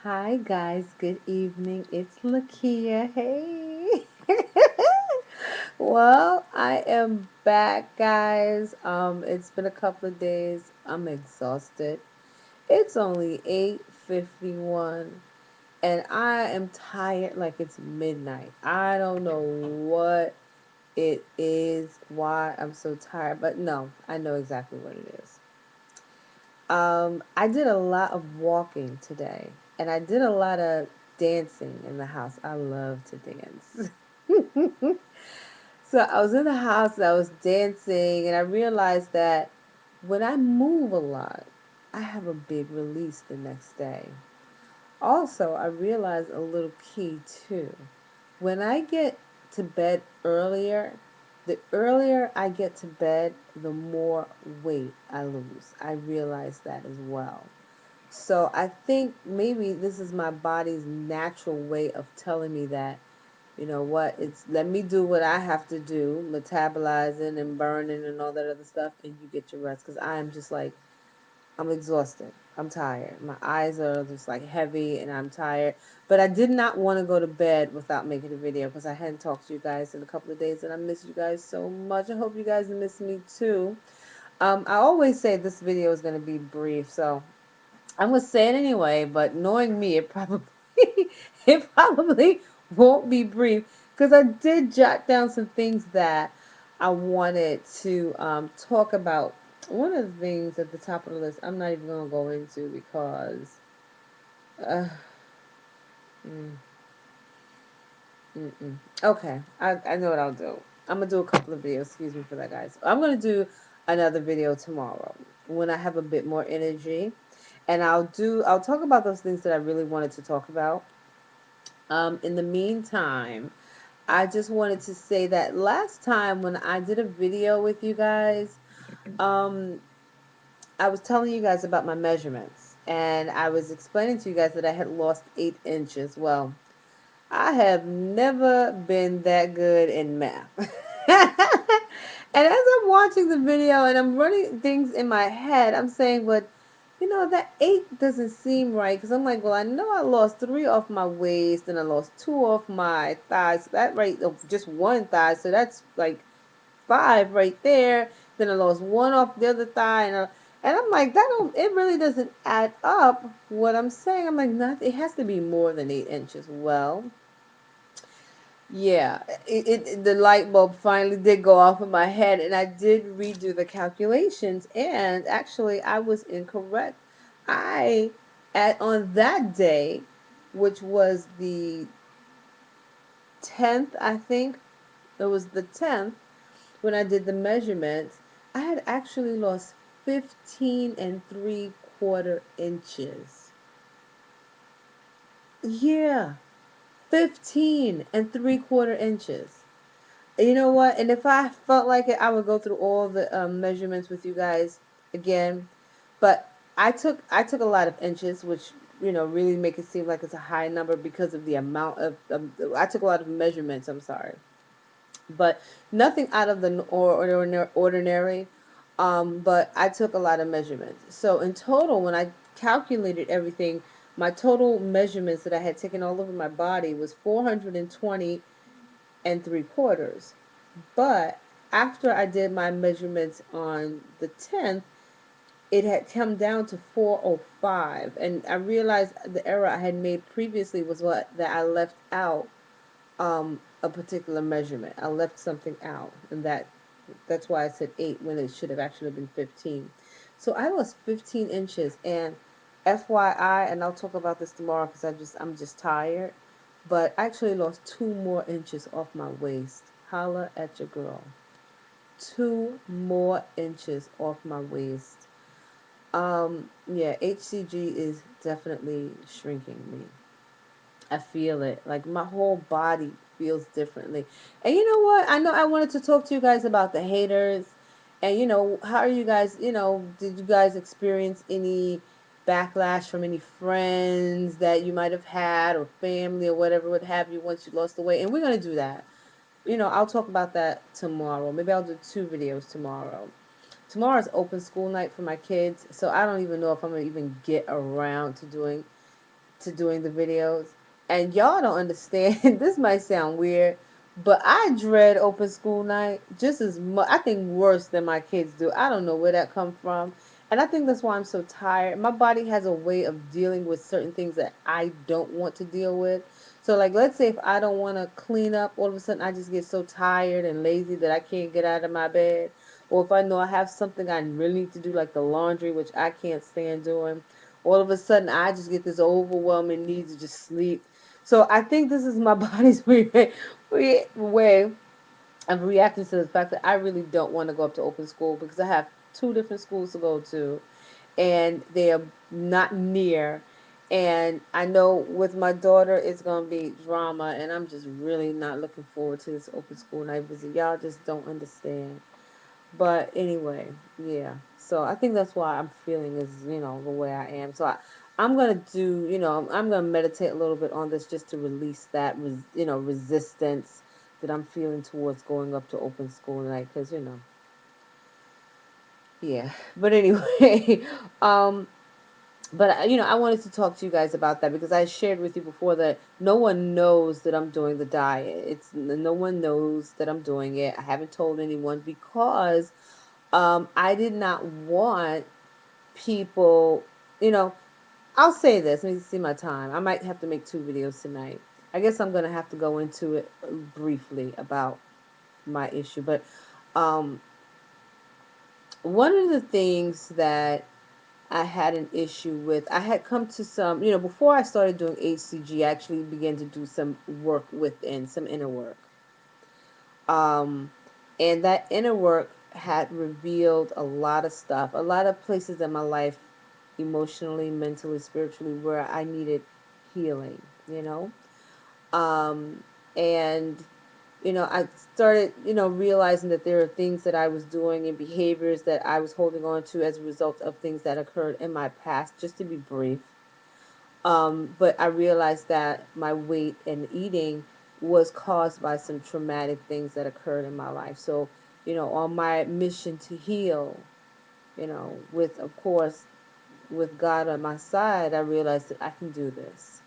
Hi guys, good evening. It's Lakia. Hey. Well, I am back, guys. It's been a couple of days. I'm exhausted. It's only 8:51 and I am tired like it's midnight. I don't know what it is, why I'm so tired, but no, I know exactly what it is. I did a lot of walking today, and I did a lot of dancing in the house. I love to dance. So I was in the house and I was dancing, and I realized that when I move a lot, I have a big release the next day. Also, I realized a little key too. When I get to bed earlier, the earlier I get to bed, the more weight I lose. I realize that as well. So I think maybe this is my body's natural way of telling me that, you know what, it's let me do what I have to do, metabolizing and burning and all that other stuff, and you get your rest. Because I am just like, I'm exhausted. I'm tired. My eyes are just like heavy and I'm tired. But I did not want to go to bed without making a video because I hadn't talked to you guys in a couple of days and I miss you guys so much. I hope you guys miss me too. I always say this video is going to be brief, so I'm gonna say it anyway, but knowing me, it probably it probably won't be brief because I did jot down some things that I wanted to talk about. One of the things at the top of the list, I'm not even gonna go into because uh, mm, okay, I know what I'll do. I'm gonna do a couple of videos. Excuse me for that, guys. I'm gonna do another video tomorrow when I have a bit more energy, and I'll talk about those things that I really wanted to talk about. In the meantime, I just wanted to say that last time when I did a video with you guys, um, I was telling you guys about my measurements, and I was explaining to you guys that I had lost 8 inches. Well, I have never been that good in math. And as I'm watching the video and I'm running things in my head, I'm saying, but that 8 doesn't seem right. Because I'm like, well, I know I lost 3 off my waist and I lost 2 off my thighs. So that right, just one thigh. So that's like 5 right there. Then I lost 1 off the other thigh. And I'm like, it really doesn't add up what I'm saying. I'm like, nothing. It has to be more than 8 inches. Well, yeah, the light bulb finally did go off in my head, and I did redo the calculations, and actually, I was incorrect. I at on that day, which was the 10th, I think it was the 10th when I did the measurements. I had actually lost 15 3/4 inches. Yeah, 15 3/4 inches. You know what? And if I felt like it, I would go through all the measurements with you guys again. But I took a lot of inches, which really make it seem like it's a high number because of the amount of. I took a lot of measurements. I'm sorry, but nothing out of the ordinary. But I took a lot of measurements. So in total, when I calculated everything, my total measurements that I had taken all over my body was 420 3/4. But after I did my measurements on the 10th, it had come down to 405. And I realized the error I had made previously was that I left out a particular measurement. I left something out, and that's why I said 8 when it should have actually been 15. So I lost 15 inches, and FYI, and I'll talk about this tomorrow because I'm just tired, but I actually lost 2 more inches off my waist. Holla at your girl. 2 more inches off my waist. Yeah, HCG is definitely shrinking me. I feel it. Like my whole body feels differently. And you know what? I know I wanted to talk to you guys about the haters. And how are you guys, did you guys experience any backlash from any friends that you might have had or family or whatever would have you once you lost the weight? And we're going to do that. I'll talk about that tomorrow. Maybe I'll do 2 videos tomorrow. Tomorrow's open school night for my kids, so I don't even know if I'm going to even get around to doing to doing the videos. And y'all don't understand. This might sound weird, but I dread open school night just as much. I think worse than my kids do. I don't know where that comes from. And I think that's why I'm so tired. My body has a way of dealing with certain things that I don't want to deal with. So, like, let's say if I don't want to clean up, all of a sudden I just get so tired and lazy that I can't get out of my bed. Or if I know I have something I really need to do, like the laundry, which I can't stand doing, all of a sudden I just get this overwhelming need to just sleep. So I think this is my body's way of reacting to the fact that I really don't want to go up to open school because I have two different schools to go to and they are not near. And I know with my daughter, it's going to be drama, and I'm just really not looking forward to this open school night visit. Y'all just don't understand. But anyway, yeah. So I think that's why I'm feeling is, the way I am. So I'm going to do, I'm going to meditate a little bit on this just to release that, resistance that I'm feeling towards going up to open school tonight. Because, yeah. But anyway, um, but I wanted to talk to you guys about that because I shared with you before that no one knows that I'm doing the diet. It's no one knows that I'm doing it. I haven't told anyone because I did not want people, you know, I'll say this. Let me see my time. I might have to make two videos tonight. I guess I'm going to have to go into it briefly about my issue. But um, one of the things that I had an issue with, I had come to some, before I started doing HCG, I actually began to do some work within, some inner work. Um, and that inner work had revealed a lot of stuff, a lot of places in my life, emotionally, mentally, spiritually, where I needed healing, you know? Um, and, I started, realizing that there are things that I was doing and behaviors that I was holding on to as a result of things that occurred in my past, just to be brief. But I realized that my weight and eating was caused by some traumatic things that occurred in my life. So, on my mission to heal, with, of course, with God on my side, I realized that I can do this.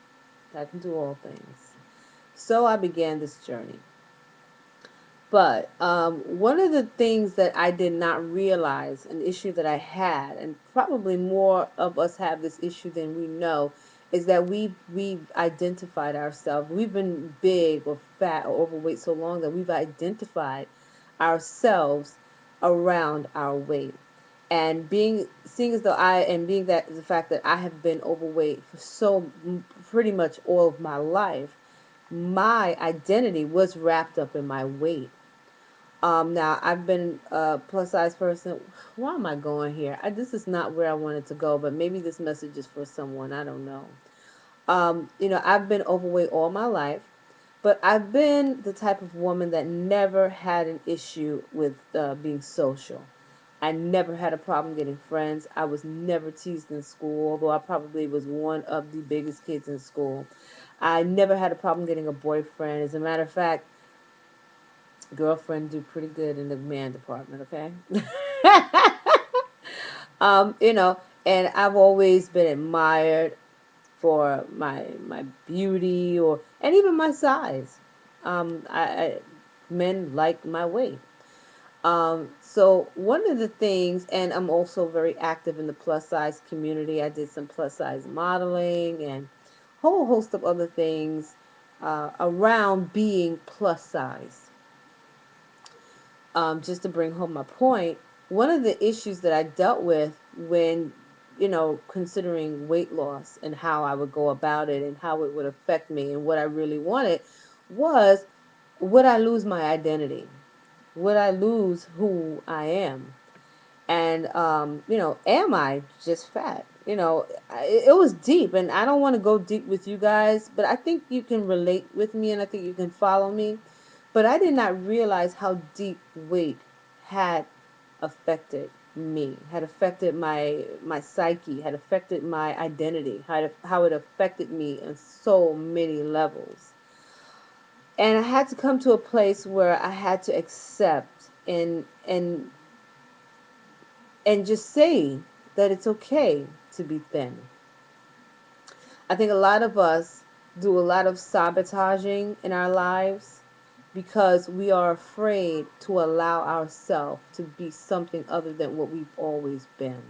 I can do all things. So I began this journey. But one of the things that I did not realize, an issue that I had, and probably more of us have this issue than we know, is that we've identified ourselves. We've been big or fat or overweight so long that we've identified ourselves around our weight. And seeing as though being that the fact that I have been overweight for pretty much all of my life, my identity was wrapped up in my weight. Now I've been a plus size person. Why am I going here? This is not where I wanted to go, but maybe this message is for someone. I don't know. I've been overweight all my life, but I've been the type of woman that never had an issue with being social. I never had a problem getting friends. I was never teased in school, although I probably was one of the biggest kids in school. I never had a problem getting a boyfriend. As a matter of fact, girlfriend do pretty good in the man department, okay? um, you know, and I've always been admired for my beauty and even my size. Men like my weight. So one of the things, and I'm also very active in the plus size community. I did some plus size modeling and a whole host of other things around being plus size. Just to bring home my point, one of the issues that I dealt with when, considering weight loss and how I would go about it and how it would affect me and what I really wanted was, would I lose my identity? Would I lose who I am? And am I just fat? It was deep, and I don't want to go deep with you guys, but I think you can relate with me and I think you can follow me. But I did not realize how deep weight had affected me, had affected my psyche, had affected my identity, how it affected me on so many levels. And I had to come to a place where I had to accept and just say that it's okay to be thin. I think a lot of us do a lot of sabotaging in our lives because we are afraid to allow ourselves to be something other than what we've always been.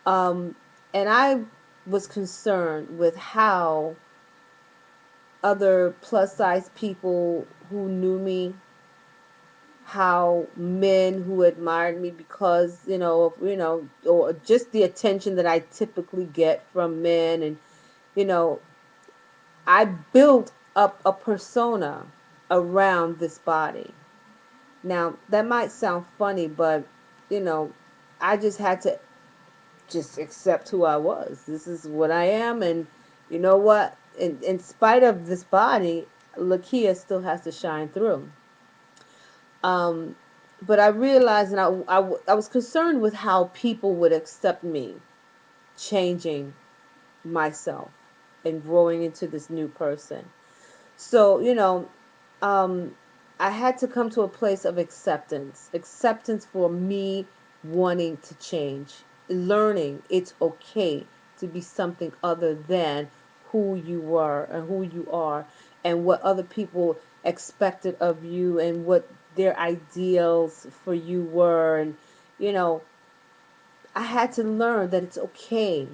Um, and I was concerned with how other plus size people who knew me, how men who admired me because, or just the attention that I typically get from men. And, you know, I built up a persona around this body. Now, that might sound funny, but, you know, I just had to just accept who I was. This is what I am. And you know what? In spite of this body, Lakia still has to shine through. Um, but I realized, and I was concerned with how people would accept me changing myself and growing into this new person. So, um, I had to come to a place of acceptance for me wanting to change, learning it's okay to be something other than who you were and who you are, and what other people expected of you and what their ideals for you were. And, you know, I had to learn that it's okay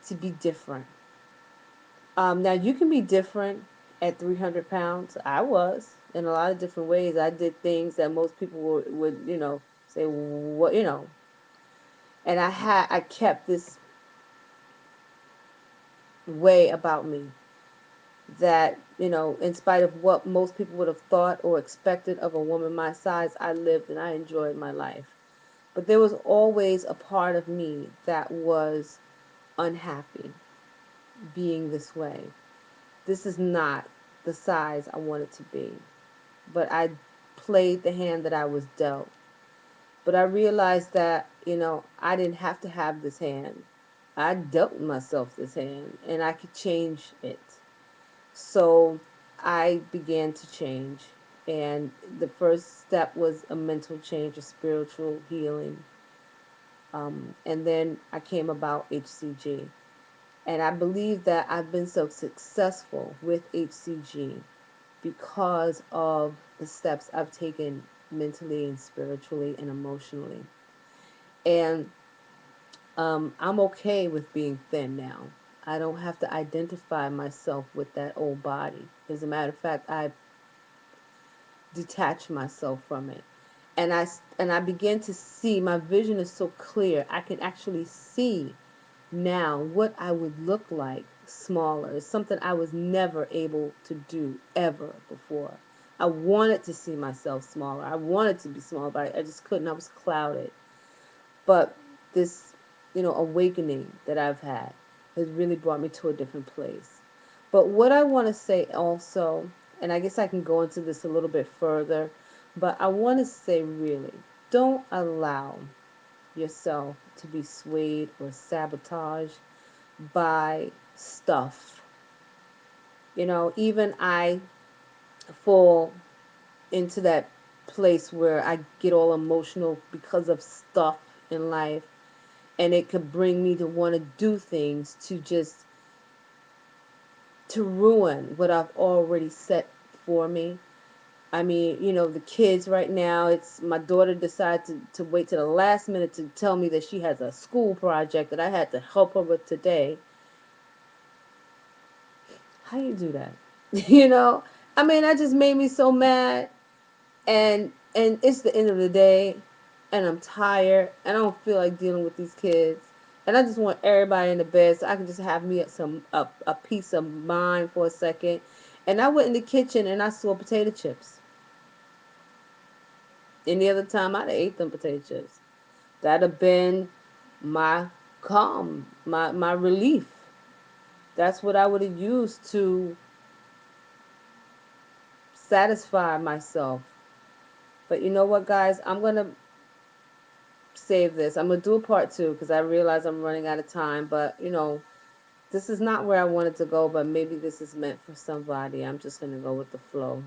to be different. Now you can be different at 300 pounds. I was in a lot of different ways. I did things that most people would say, what, and I kept this way about me that, in spite of what most people would have thought or expected of a woman my size, I lived and I enjoyed my life. But there was always a part of me that was unhappy being this way. This is not the size I wanted to be. But I played the hand that I was dealt. But I realized that, I didn't have to have this hand. I dealt myself this hand and I could change it. So I began to change. And the first step was a mental change, a spiritual healing. And then I came about HCG. And I believe that I've been so successful with HCG because of the steps I've taken mentally and spiritually and emotionally. And I'm okay with being thin now. I don't have to identify myself with that old body. As a matter of fact, I detach myself from it. And I begin to see, my vision is so clear. I can actually see now what I would look like smaller. It's something I was never able to do ever before. I wanted to see myself smaller. I wanted to be smaller, but I just couldn't. I was clouded. But this, awakening that I've had has really brought me to a different place. But what I want to say also, and I guess I can go into this a little bit further, but I want to say really, don't allow yourself to be swayed or sabotaged by stuff. Even I fall into that place where I get all emotional because of stuff in life, and it could bring me to want to do things to ruin what I've already set for me. I mean, the kids right now, it's my daughter decided to wait to the last minute to tell me that she has a school project that I had to help her with today. How you do that? you know? I mean, that just made me so mad. And it's the end of the day, and I'm tired, and I don't feel like dealing with these kids. And I just want everybody in the bed so I can just have me a peace of mind for a second. And I went in the kitchen and I saw potato chips. Any other time I'd have ate them potato chips. That'd have been my calm, my relief. That's what I would have used to satisfy myself. But you know what, guys? I'm going to save this. I'm going to do a part two because I realize I'm running out of time. But, this is not where I wanted to go, but maybe this is meant for somebody. I'm just going to go with the flow.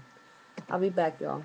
I'll be back, y'all.